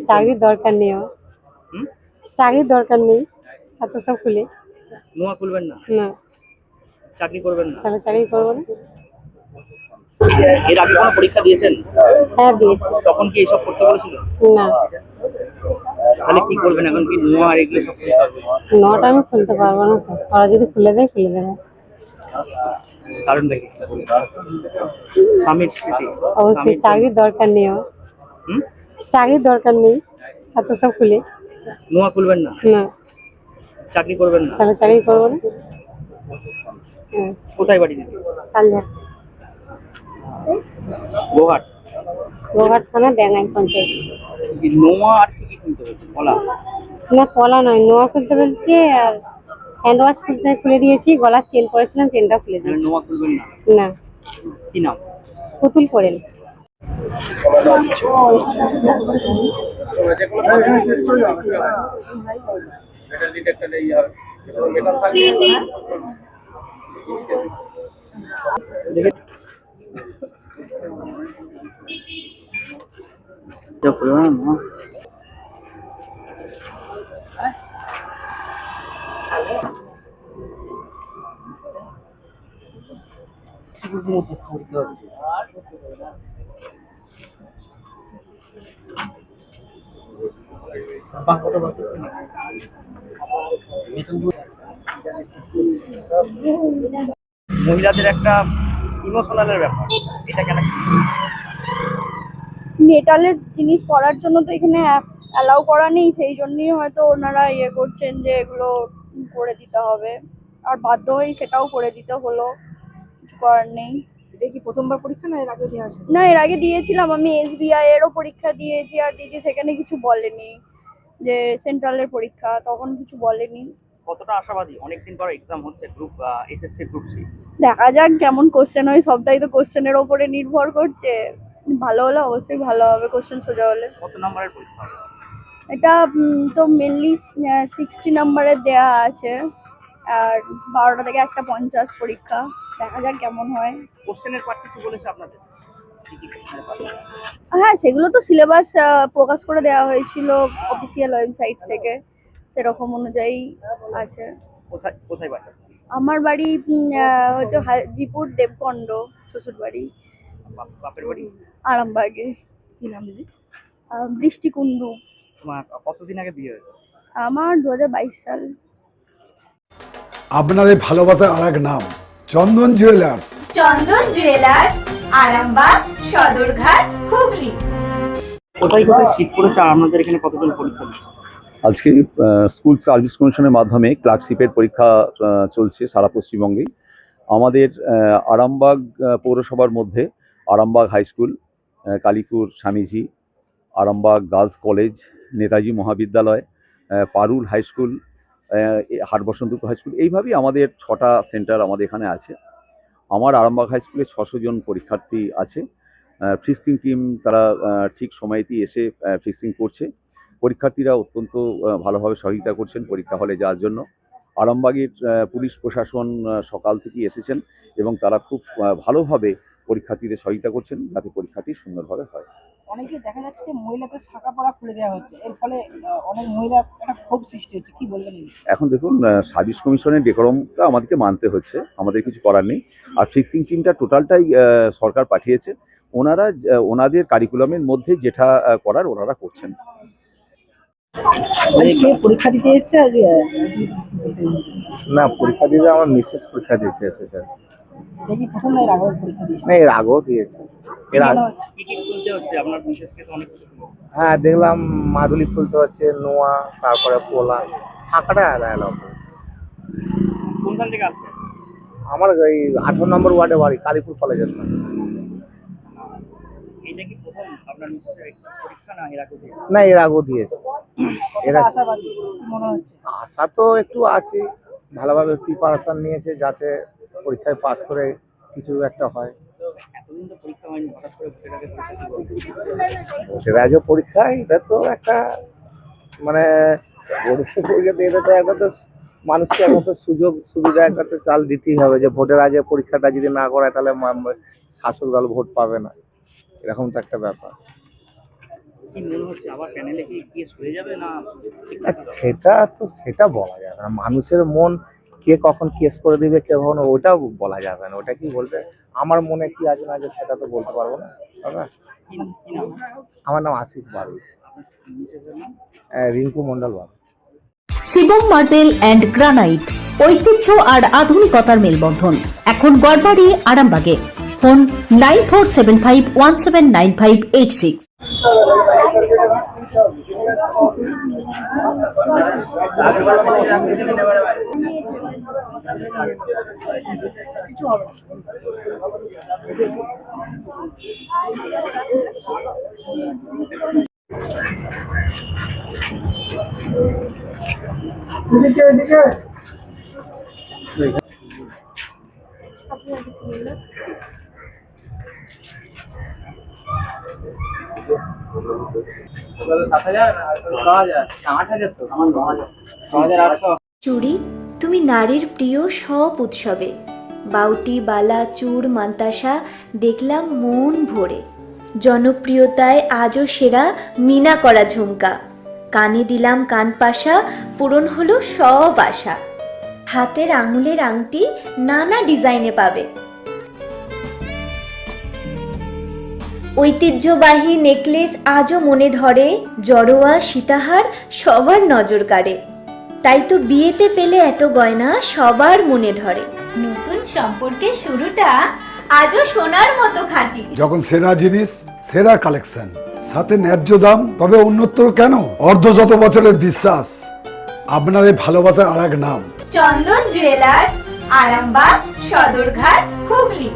চাকরির দরকার নেই আমার। হুম? চাকরির দরকার নেই, এত সব খুলে। নোয়া খুলবেন না, না, চাকরি করবেন না। তাহলে চাকরি করবো না। এর আগে কোনো পরীক্ষা দিয়েছেন? হ্যাঁ, দিয়েছি। তখন কি এইসব করতে বলেছিল? না, তাহলে কি করবেন এখন? কি নোয়া আর এগুলো সব খুলতে হবে? নটা আমি খুলতে পারবো না তো, ওরা যদি খুলে দেয় খুলে দেবে। কারণ দেখি স্বামীর স্মৃতি। অবশ্যই চাকরির দরকার নেই আমার। হুম? চাকরির দরকার নেই, এত সব খুলে। নোয়া খুলবেন না, না, চাকরি করবেন না। তাহলে চাকরি করবো না। হ্যাঁ, কোথায় বাড়ি দিদি? সালঝাড়, গোহাট। গোঘাট থানা, ব্যাঙ্গাইল পঞ্চায়েত। কি নোয়া আর কি কি খুলতে হয়েছে? বলা না, পলা নয়, নোয়া খুলতে বলছে। আর হ্যান্ড ওয়াশ খুলে দিয়েছি, গলার চেন পরেছিলাম, চেনটা খুলে দিয়েছি। নোয়া খুলবেন না। না, কি নাম? পুতুল পড়েন। মহিলাদের একটা ইমোশনালের ব্যাপার, এটা কেন? মেটালের জিনিস পরার জন্য তো এখানে অ্যালাউ করা নেই, সেই জন্যই হয়তো ওনারা ইয়ে করছেন যে এগুলো করে দিতে হবে, আর বাধ্য হয়েই সেটাও করে দিতে হলো, কিছু করার নেই। এটা কি প্রথমবার পরীক্ষা না এর আগে দেওয়া আছে? না, এর আগে দিয়েছিলাম আমি, SBI এরও পরীক্ষা দিয়েছি, আর দিয়েছি, সেখানে কিছু বলেনি যে সেন্ট্রালের পরীক্ষা, তখন কিছু বলেনি। কতটা আশাবাদী? অনেকদিন পর এক্সাম হচ্ছে, গ্রুপ SSC গ্রুপ সি। দেখা যাক কেমন কোশ্চেন হয়, সবটাই তো কোশ্চেনের ওপরে নির্ভর করছে। ভালো হলে অবশ্যই ভালো হবে, কোশ্চেন সোজা হলে। কত নম্বরের পরীক্ষা হবে? এটা তো মেনলি 60 নাম্বারের দেয়া আছে, আর 12টা থেকে 1:50 পরীক্ষা। দেখা যাক কেমন হয়। কোশ্চেনের পার্ট কিছু বলেছে আপনাদের? কি কি কোশ্চেনের পার্ট? হ্যাঁ, সেগুলো তো সিলেবাস প্রকাশ করে দেওয়া হয়েছিল অফিসিয়াল ওয়েবসাইট থেকে, সেরকম অনুযায়ী আছে। কোথায় কোথায় বাড়ি? আমার বাড়ি হচ্ছে হাজিপুর দেবকণ্ড, শ্বশুর বাড়ি বাপের বাড়ি আরামবাগে। কি নাম দিদি? বৃষ্টিকুণ্ডু। তোমার কতদিন আগে বিয়ে হয়েছে? আমার 2022 সাল। আপনাদের ভালোবাসার আর এক নাম চন্দন জুয়েলার্স। চন্দন জুয়েলার্স, আরামবাগ, সদরঘাট, হুগলি। কোথায় কোথায় সিট পড়েছে আর আপনাদের এখানে কতজন পরীক্ষা দিচ্ছে? আজকে স্কুল সার্ভিস কমিশনের মাধ্যমে ক্লার্কশিপের পরীক্ষা চলছে সারা পশ্চিমবঙ্গেই। আমাদের আরামবাগ পৌরসভার মধ্যে Arambagh high school, Kalipur Swamiji, Arambagh girls college, Netaji মহাবিদ্যালয়, Parul high school, Hatbasanta high school, এইভাবেই আমাদের 6টা সেন্টার আমাদের এখানে আছে। আমার আরামবাগ হাই স্কুলে 600 জন পরীক্ষার্থী আছে। ফ্রিস্কিং টিম তারা ঠিক সময়তেই এসে ফ্রিস্কিং করছে। পরীক্ষার্থীরা অত্যন্ত ভালোভাবে সহযোগিতা করছেন পরীক্ষা হলে যাওয়ার জন্য। আরামবাগের পুলিশ প্রশাসন সকাল থেকেই এসেছেন এবং তারা খুব ভালোভাবে পরীক্ষার্থীদের সহযোগিতা করছেন যাতে পরীক্ষাটি সুন্দরভাবে হয়। অনেকে দেখা যাচ্ছে যে মহিলাদের শাখা পড়া খুলে দেওয়া হচ্ছে, এর ফলে অনেক মহিলা একটা ক্ষোভ সৃষ্টি হচ্ছে, কি বলবেন? এখন দেখুন, সার্ভিস কমিশনের ডেকোরামটা আমাদেরকে মানতে হচ্ছে, আমাদের কিছু করার নেই। আর ফিক্সিং টিমটা টোটালটাই সরকার পাঠিয়েছে, ওনারা ওনাদের কারিকুলামের মধ্যে যেটা করার ওনারা করছেন। আজকে পরীক্ষা দিতে এসেছে? না, পরীক্ষা দিতে আমার মিসেস পরীক্ষা দিতে এসেছে। দেখি প্রথম না এর আগে পরীক্ষা দিয়েছে? না, এর আগেও দিয়েছে। এর আগে কি কি খুলতে হচ্ছে আপনার বিশেষকে? তো অনেক কিছু। হ্যাঁ, দেখলাম মাদুলি খুলতে হচ্ছে, নোয়া, তারপরে পোলা, শাঁখাটা এলাও। কোনখান থেকে আসছে? আমার এই 18 নম্বর ওয়ার্ডে বাড়ি, কালীপুর কলেজের সামনে। এটা কি প্রথম আপনার বিশেষের পরীক্ষা না এর আগে দিয়েছে? না, এর আগেও দিয়েছে। এর আশাবাদী কি মনে হচ্ছে? আশা তো একটু আছে, ভালোভাবে প্রিপারেশন নিয়েছে যাতে পরীক্ষায় পাস করে কিছু একটা হয়। এতদিন তো পরীক্ষা হয়নি, হঠাৎ করে ভোটের আগে পরীক্ষা দিব? ভোটের আগে পরীক্ষা, এটা তো একটা মানে পরীক্ষা দিয়ে তো একটা তো মানুষকে একটা তো সুযোগ সুবিধা একটা তো চাল দিতেই হবে, যে ভোটের আগে পরীক্ষাটা যদি না করায় তাহলে শাসক দল ভোট পাবে না, এরকম তো একটা ব্যাপার। কি মনে হচ্ছে আবার প্যানেলে কি কেস হয়ে যাবে না? সেটা বলা যাবে না, মানুষের মন কে কখন কেস করে দিবে কে কখন, ওটাও বলা যাবে না। ওটা কি বলতে, আমার মনে কি আছে না আছে সেটা তো বলতে পারবো না, তাই না? কি কি নাম? আমার নাম আশিস বাবু। আপনার মিসেসের নাম? রিঙ্কু মন্ডল বাবু। শিবম মার্বেল অ্যান্ড গ্রানাইট, ঐতিহ্য আর আধুনিকতার মেলবন্ধন, এখন গড়বাড়ি আরামবাগে। ফোন 9475179586। চুড়ি, তুমি নারীর প্রিয় সব উৎসবে বাউটি, বালা, চূড়, মান্তাসা দেখলাম মন ভরে। জনপ্রিয়তায় আজও সেরা মিনা করা ঝুমকা, কানে দিলাম কানপাশা, পূরণ হলো সব আশা। হাতের আঙুলের আংটি নানা ডিজাইনে পাবে, ঐতিহ্যবাহী নেকলেস আজও মনে ধরে, জড়োয়া সীতাহার সবার নজর কাড়ে। তাই তো বিয়েতে পেলে এত গয়না সবার মনে ধরে। নতুন সম্পর্কের শুরুটা আজও সোনার মতো খাঁটি। যখন সেরা জিনিস, সেরা কালেকশন, সাথে ন্যায্য দাম, তবে অন্যত্র কেন? অর্ধশত বছরের বিশ্বাস, আপনাদের ভালোবাসার আর এক নাম চন্দন জুয়েলার্স, আরামবাগ, সদরঘাট, হুগলি।